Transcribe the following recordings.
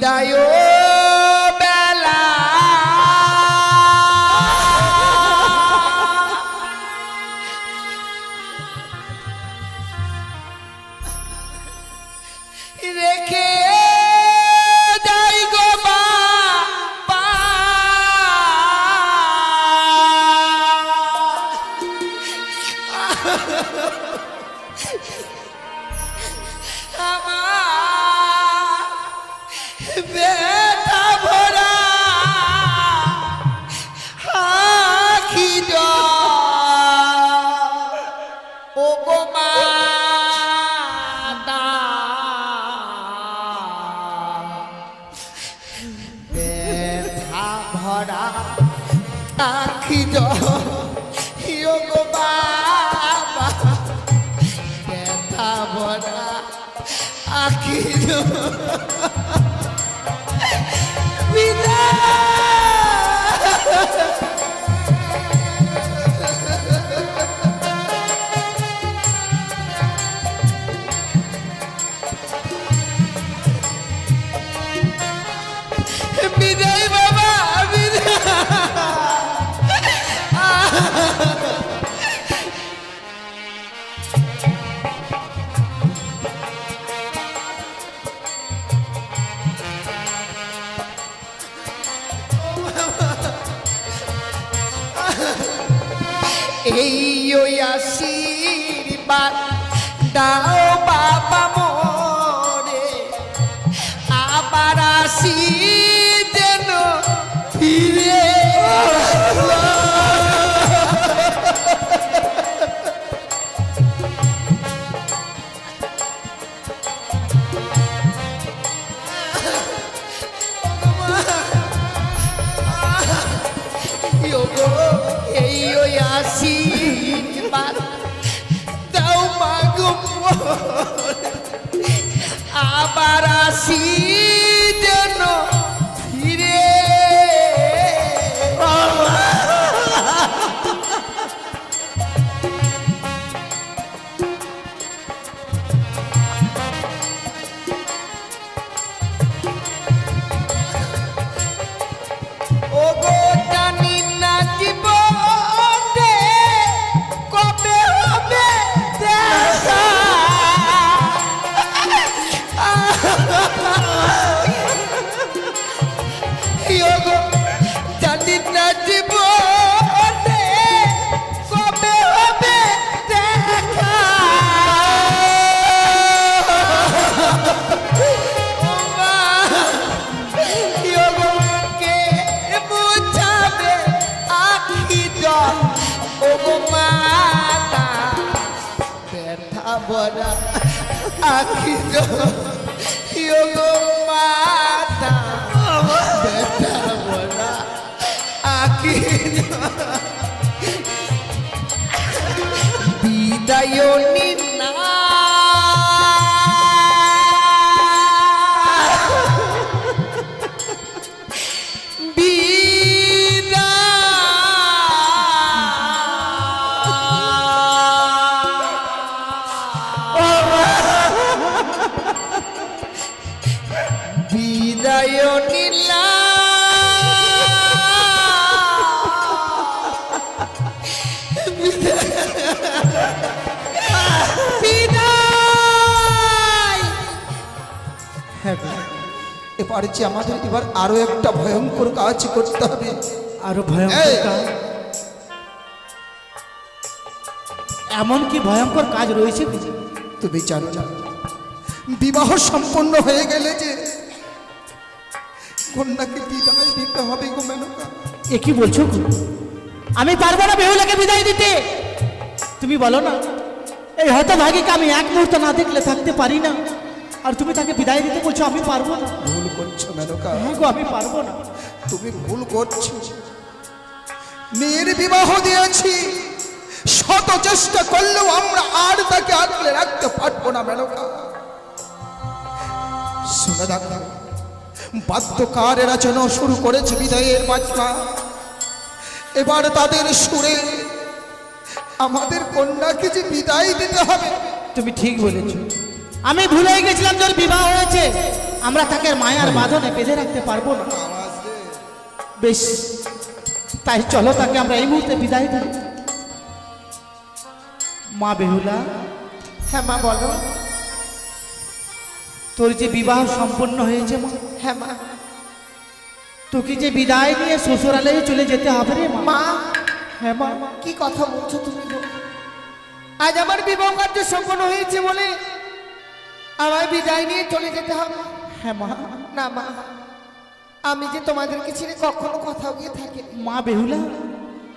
বিদায় বেলা রেখে যাই গো বাবা আমার ব্যথা ভরা আখি ও গো মাতা ব্যথা ভরা আখি ও গো বাবা ব্যথা ভরা আখি বিদায় বাবা এই ওই আশীর্বাদ দাও বাবা মোরে আবার আসি যেন ফিরে এই ওই আশীর্বাদ দাও মাগো আবার আসি যেন ফিরে ও গো জানি না জীবনে কবে হবে দেখা গো জানি না জীবনে কবে হবে দেখা বড়া আখি গো মাতা বেটা বড়া আখি বিদায় নিনা বিদায় নিলা এবার যে আমাদের এবার আরো একটা ভয়ঙ্কর কাজ করতে হবে। আরো ভয়ঙ্কর কাজ? এমন কি ভয়ঙ্কর কাজ রয়েছে? তুমি জানো না বিবাহ সম্পন্ন হয়ে গেলে যে কন্যাকে বিদায় দিতে হবে গো মেনকা। এ কি বলছো? আমি পারবো না বেহুলাকে বিদায় দিতে। তুমি বলো না এই হতভাগীকে আমি এক মুহূর্ত না দেখলে থাকতে পারি না, আর তুমি তাকে বিদায় দিতে বলছো আমি পারবো না। ভুল করছো মেনকা। হ্যাঁ গো আমি পারবো না। তুমি ভুল করছো। মেয়ের বিবাহ দিয়েছি, শত চেষ্টা করলেও আমরা আর তাকে আটকে রাখতে পারবো না মেনকা। শুনে দেখো বাদ্যকারেরা যেন শুরু করেছে বিদায়ের বাজনা। এবার তাদের সুরে আমাদের কন্যাকে যে বিদায় দিতে হবে। তুমি ঠিক বলেছ, আমি ভুলে গেছিলাম যে বিবাহ হয়েছে। আমরা তাকে মায়ার বাঁধনে বেঁধে রাখতে পারবো না। বেশ, তাই চলো তাকে আমরা এই মুহূর্তে বিদায় দিই। মা বেহুলা, হ্যাঁ মা বলো। তোর যে বিবাহ সম্পন্ন হয়েছে মা, হ্যাঁ মা। তোকে যে বিদায় নিয়ে শ্বশুরালয়ে চলে যেতে হবে রে মা। মা হ্যাঁ মা। কি কথা বলছো তুমি গো? আজ আমার বিবাহ কার্য সম্পন্ন হয়েছে বলে আমার বিদায় নিয়ে চলে যেতে হবে? হ্যাঁ মা। না মা, আমি যে তোমাদেরকে ছেড়ে কখনো কোথাও গিয়ে থাকি না। মা বেহুলা,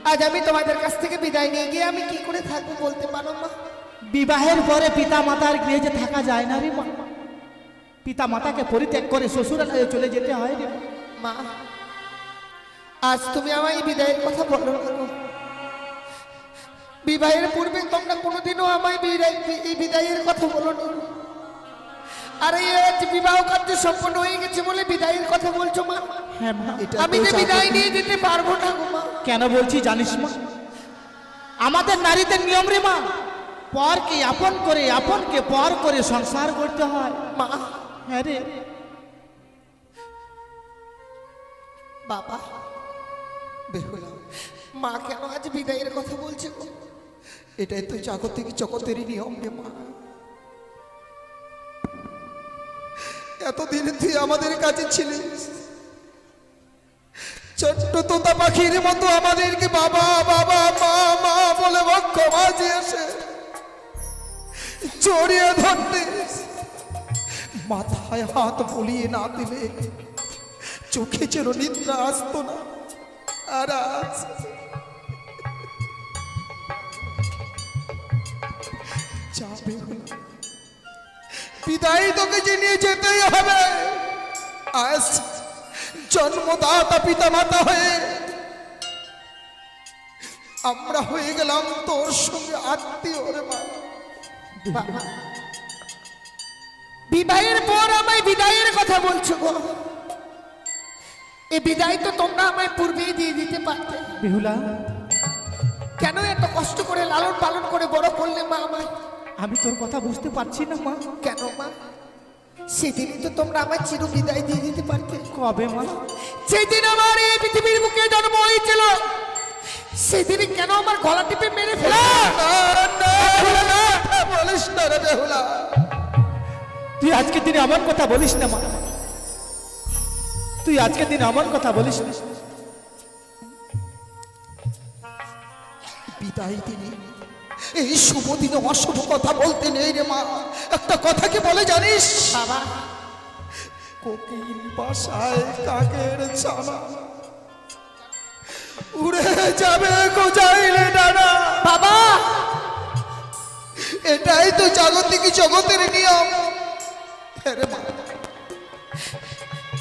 আজ আমি তোমাদের কাছ থেকে বিদায় নিয়ে গিয়ে আমি কি করে থাকবো বলতে পারো মা? বিবাহের পরে পিতা মাতার গৃহে যে থাকা যায় না রে মা। পিতা মাতাকে পরিত্যাগ করে শ্বশুরালয়ে চলে যেতে হয় রে মা। আজ তুমি আমায় এই বিদায়ের কথা বলো না গো। বিবাহের পূর্বে তোমরা কোনোদিনও আমায় এই বিদায়ের কথা বলো না। আর এই আজ বিবাহ কার্য সম্পন্ন হয়ে গেছে বলে বিদায়ের কথা বলছো মা? হ্যাঁ মা। আমি যে বিদায় নিয়ে যেতে পারবো না গো মা। কেন বলছি জানিস মা? আমাদের নারীদের নিয়ম রে মা, পরকে আপন করে আপনকে পর করে সংসার করতে হয় মা। হ্যাঁ রে বাবা বেহুলা, মা কেন আজ বিদায়ের কথা বলছে গো? এটাই তো জাগতিক জগতেরই নিয়ম রে মা। এতদিন তুই আমাদের কাছে ছিলিস, ছোট্ট তোতা পাখির মতো আমাদেরকে বাবা বাবা মা মা বলে বক্ষ বাজি এসে জড়িয়ে ধরতিস। মাথায় হাত বলিয়ে না দিলে চোখে যেন নিদ্রা আসতো না। আর আজ যাবে হলো, বিদায় তোকে যে নিয়ে যেতেই হবে। আজ জন্মদাতা পিতা মাতা হয়ে আমরা হয়ে গেলাম তোর সঙ্গে আত্মীয় রে মা। বাবা, বিবাহের পর আমায় বিদায়ের কথা বলছো গো? এই বিদায় তো তোমরা আমায় পূর্বেই দিয়ে দিতে পারতে। বেহুলা, কেন এত কষ্ট করে লালন পালন করে বড় করলে মা আমায়? আমি তোর কথা বুঝতে পারছি না মা। কেন মা? সেদিনই তো তোমরা আমায় চির বিদায় দিয়ে দিতে পারতে। কবে মা? সেদিন আমার এই পৃথিবীর বুকে জন্ম হয়েছিল, সেদিনই কেন আমার গলা টিপে মেরে ফেলে? বলিস না রে বেহুলা। তুই আজকে দিনে আমার কথা বলিস না মা, তুই আজকে দিনে আমার কথা বলিস না। বিদায় দিনে এই শুভ দিনে অশুভ কথা বলতে নেই রে মা। একটা কথা কি বলে জানিস? বাবা, কোকিল বাসায় কাকের ছানা, উড়ে যাবে কোজাইলে ডানা। বাবা, এটাই তো জাগতিক জগতের নিয়ম রে মা।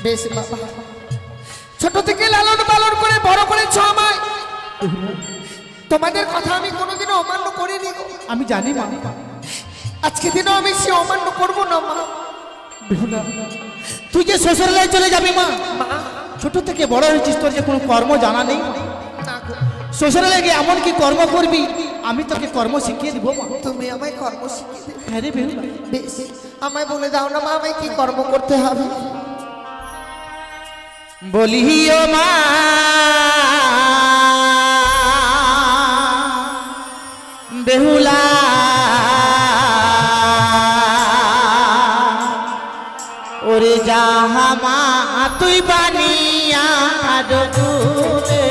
বেশ বাবা, ছোট থেকে লালন পালন করে বড় করেছ আমায়, তোমাদের কথা আমি কোনোদিনও অমান্য করিনি গো। আমি জানি মা। আজকে দিনও আমি সে অমান্য করবো না মা। বেহুলা, তুই যে শ্বশুরালয়ে চলে যাবি মা, মা, ছোট থেকে বড় হয়েছিস, তোর যে কোনো কর্ম জানা নেই। না গো, শ্বশুরালয়ে গিয়ে এমন কি কর্ম করবি, আমি তোকে কর্ম শিখিয়ে দিব মা। তুমি আমায় কর্ম শিখিয়ে দেবে। হ্যাঁ রে বেহুলা। বেশ, আমায় বলে দাও না মা, আমায় কি কর্ম করতে হবে? বলিও মা, বেহুলা ওরে জাহামা তুই বানিয়া দুলে।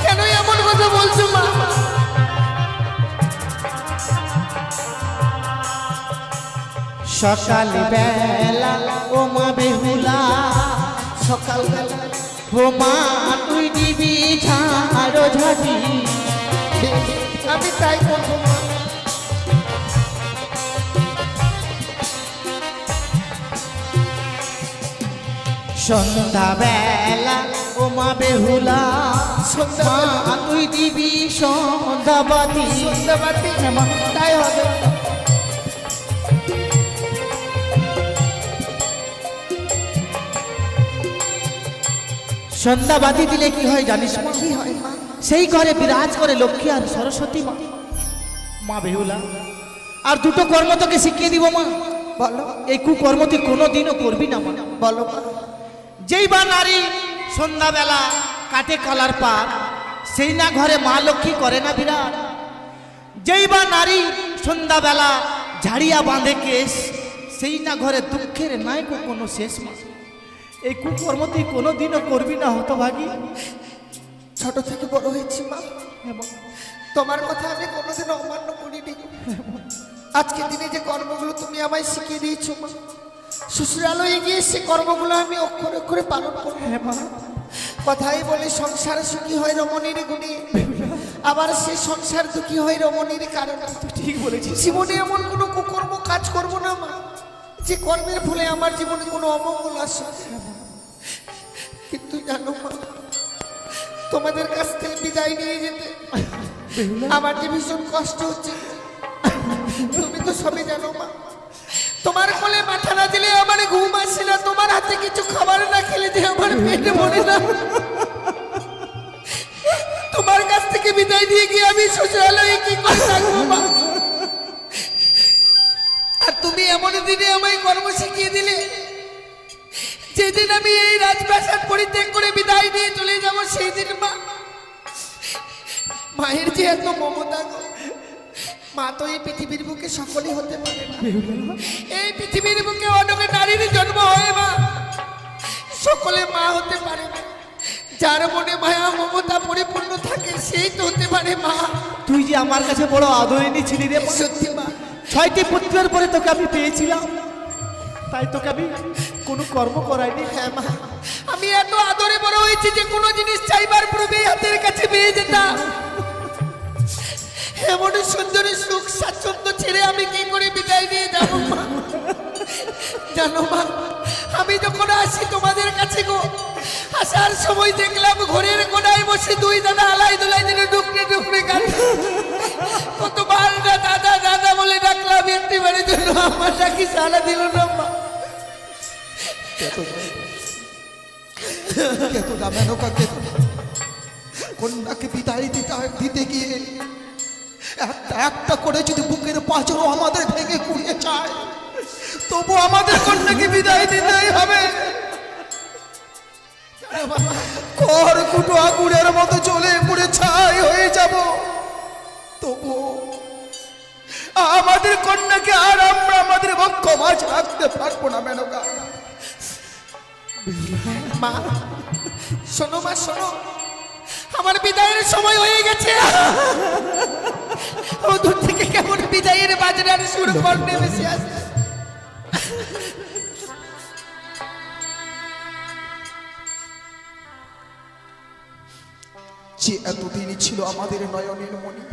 কেন এমন কথা বলছো মা? সকাল বেলা ও মা বেহুলা, সকালবেলা ও মা তুই দিবি ঝাড়ো ঝাঁটি। আমি তাই করবো মা। সন্ধ্যা বেলা ও মা বেহুলা, মা তুই দিবি সন্ধ্যাবাতি। সন্ধ্যাবাতি তাই হবে। সন্ধ্যাবাতি দিলে কি হয় জানিস মা? কি হয় মা? সেই ঘরে বিরাজ করে লক্ষ্মী আর সরস্বতী মা। মা বেহুলা, আর দুটো কর্ম তোকে শিখিয়ে দিব মা। বলো এই কুকর্ম তুই কোনোদিনও করবি না মা। বলো মা। যেই বা নারী সন্ধ্যাবেলা কাটে কলার পাত, সেই না ঘরে মা লক্ষ্মী করে না বিরাট। যেই বা নারী সন্ধ্যাবেলা ঝাড়িয়া বাঁধে কেশ, সেই না ঘরে দুঃখের নাই কোনো শেষ মা। এই কুকর্ম তুই কোনোদিনও করবি না হতভাগী। ছোট থেকে বড় হয়েছি মা, তোমার কথা আমি কোনোদিনও অমান্য করিনি। আজকের দিনে যে কর্মগুলো তুমি আমায় শিখিয়ে দিয়েছো মা, শ্বশুরালয়ে গিয়ে সে কর্মগুলো আমি অক্ষরে অক্ষরে পালন করবো। কথাই বলে সংসার সুখী হয় রমণীর গুণে, আবার সে সংসার দুঃখী হয় রমণীর কারণে। ঠিক বলেছিস। জীবনে এমন কোনো কুকর্ম কাজ করবো না মা, যে কর্মের ফলে আমার জীবনে কোনো অমঙ্গল আসে। কিন্তু জানো মা, তোমাদের কাছ থেকে বিদায় নিয়ে যেতে আমার যে ভীষণ কষ্ট হচ্ছে, তুমি তো সবই জানো মা। তোমার কোলে মাথা না দিলে আমার ঘুম আসে না, তোমার হাতে কিছু খাবার না খেলে যে আমার পেটে ভরে না। তোমার কাছ থেকে বিদায় নিয়ে গিয়ে আমি শ্বশুরালয়ে কি করে থাকবো মা? আর তুমি এমন দিনে আমায় কর্ম শিখিয়ে দিলে, যেদিন আমি এই রাজপ্রাসাদ পরিত্যাগ করে বিদায় নিয়ে চলে যাব, সেই দিন মা, মায়ের যে এত মমতা গো, মা তো এই পৃথিবীর বুকে সকলেই হতে পারে না। এই পৃথিবীর বুকে অনেক নারীর জন্ম হয় মা, সকলে মা হতে পারে না। যার মনে মায়া মমতা পরিপূর্ণ থাকে সেই তো হতে পারে মা। তুই যে আমার কাছে বড় আদরিনী ছিলি রে। সত্যি মা, 6টি পুত্রের পরে তোকে আমি পেয়েছিলাম, তাই তোকে আমি কোনো কর্ম করাইনি। হ্যাঁ মা, আমি এত আদরে বড় হয়েছি যে কোনো জিনিস চাইবার পূর্বে হাতের কাছে পেয়ে যেতাম। এমন সুন্দর সুখ স্বাচ্ছন্দ্য ছেড়ে আমি কি করে বিদায় নিয়ে যাবো মা? জানো মা, আমি যখন আসি তোমাদের কাছে গো, আসার সময় দেখলাম ঘরের কোনায় বসে দুই দাদা আলাই দোলাই দিলে ডুকরে ডুকরে কাঁদে। কতবার না দাদা দাদা বলে ডাকলাম, একটিবারের জন্য আমার ডাকি সাড়া দিল না মা। কেতনা মেনকা কেতনা, কন্যাকে বিদায় দিতে গিয়ে একটা একটা করে যদি বুকের পাঁচরও আমাদের ভেঙে কুড়িয়ে যায়, তবু আমাদের কন্যাকে বিদায় দিতেই হবে। খড়কুটো আগুনের মতো জ্বলে পুড়ে ছাই হয়ে যাব, তবু আমাদের কন্যাকে আর আমরা আমাদের বক্ষ মাঝ রাখতে পারবো না মেনকা। মা শোনো মা, শোনো, আমার বিদায়ের সময় হয়ে গেছে। ও দূর থেকে কেমন বিদায়ের বাজনার সুর কর্ণে ভেসে আসে। যে এতদিনই ছিল আমাদের নয়নের মণি,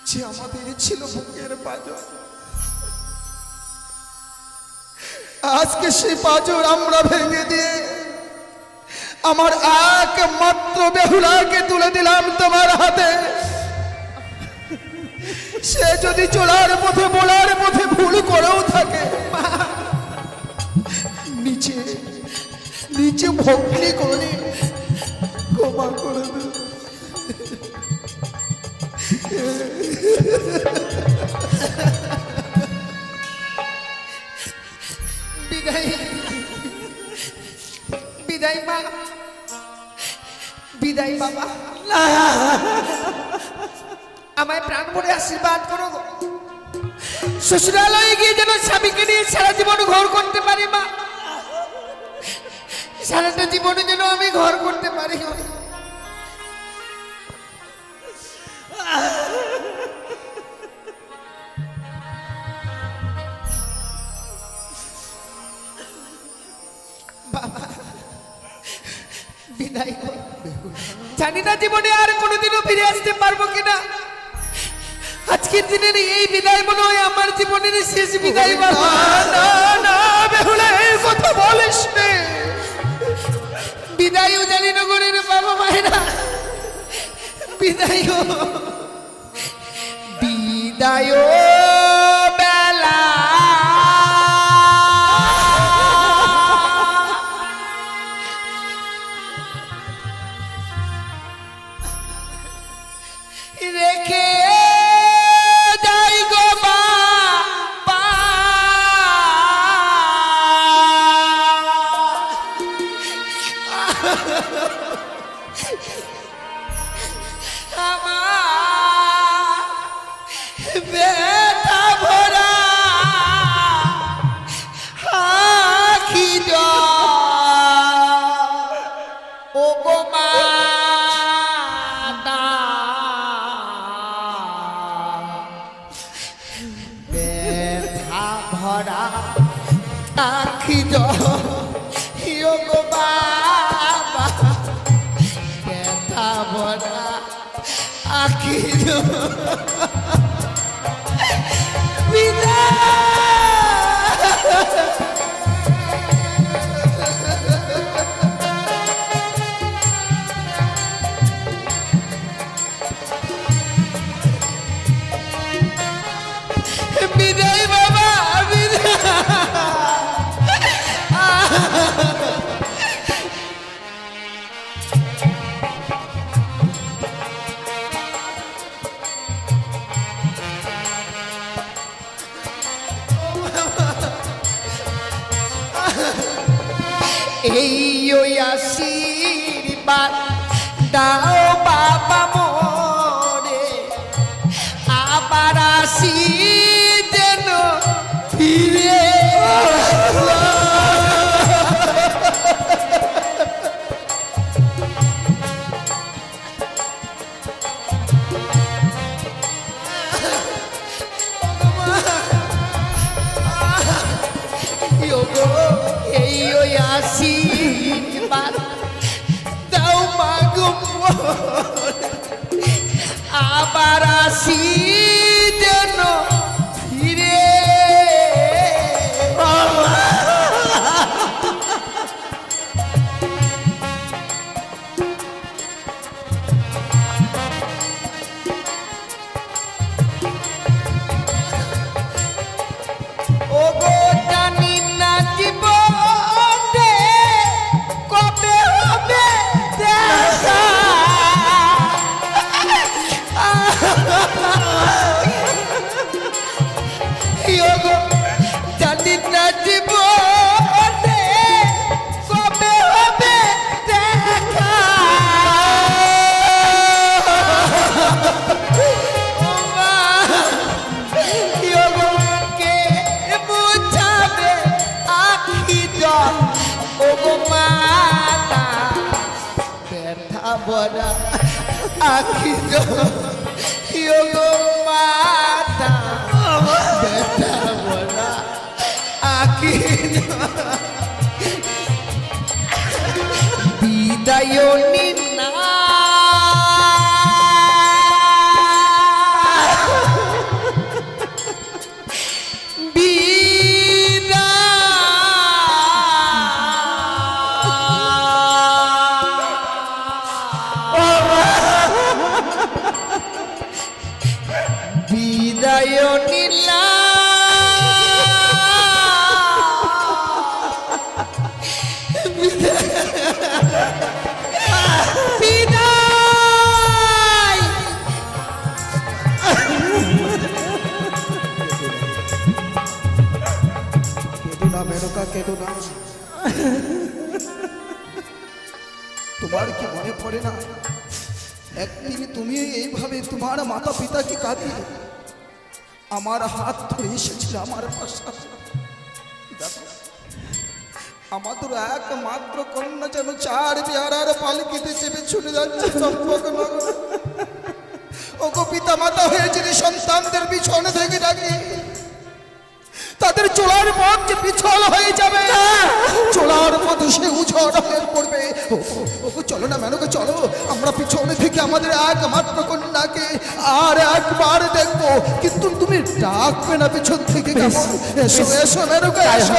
যে আমাদের ছিল বুকের পাঁজর, আজকে সেই পাঁজর আমরা ভেঙে দিয়ে আমার একমাত্র বেহুলাকে তুলে দিলাম তোমার হাতে। সে যদি চলার পথে বলার পথে ভুল করেও থাকে, নিচে নিচে ভক্তি করে ক্ষমা করে দে। বিদায় বিদায় মা, বিদায় বাবা, আমায় প্রাণ ভরে আশীর্বাদ করো গো। শ্বশুরালয়ে গিয়ে যেন স্বামীকে নিয়ে সারা জীবন ঘর করতে পারি মা, সারাটা জীবনে যেন আমি ঘর করতে পারি। বাবা বিদায় করো। জানি না জীবনে আর কোনোদিনও ফিরে আসতে পারবো কিনা। আজকের দিনের এই বিদায় মনে হয় আমার জীবনের শেষ বিদায় বাবা। না না বেহুলা, এই কথা বলিস নে। বিদায়ও জানি নগরের বাবা মায়েরা, বিদায় বিদায় বেলা রেখে ব্যথা ভরা আখি জল গো বাবা, ব্যথা ভরা আখি বিদায় বাবা, বিদায়। এই ওই আশীর্বাদ দাও বাবা মোরে, আবার আসি যেন ফিরে। এই ওই আশীর্বাদ দাও মাগো মোরে, আবার আসি যেন ফিরে। ও গো জানি না জীবনে কবে হবে দেখা, জানি না জীবনে কবে হবে দেখা। কে বুঝাবে আখি জল ও গো মাতা, ব্যথা ভরা আখি জল গো মাতা, ব্যথা ভরা আখি বিদায় নিনা। বিদায় নীলা বিদায়। কেঁদো না মেনকা, কেঁদো না। তোমার কি মনে পড়ে না একদিন তুমি এইভাবে তোমার মাতা পিতাকে কাঁদিয়ে আমার হাত ধরে এসেছিল আমার পাশে। দেখো, আমাদের একমাত্র কন্যা যেন চার বেহারার পালকিতে চেপে চলে যাচ্ছে। ওগো পিতা মাতা হয়ে যিনি সন্তানদের পিছনে থেকে ডাকে, তাদের চলার পথ যে পিছল হয়ে যাবে, চলার পথ সে উঝড় হয়ে পড়বে। ওগো চলো না মেনকা, চলো আমরা পিছনে থেকে আমাদের একমাত্র কন্যাকে আর একবার দেখবো, কিন্তু তুমি ডাকবে না পিছন থেকে। কেমন? এসো এসো মেনকা, এসো।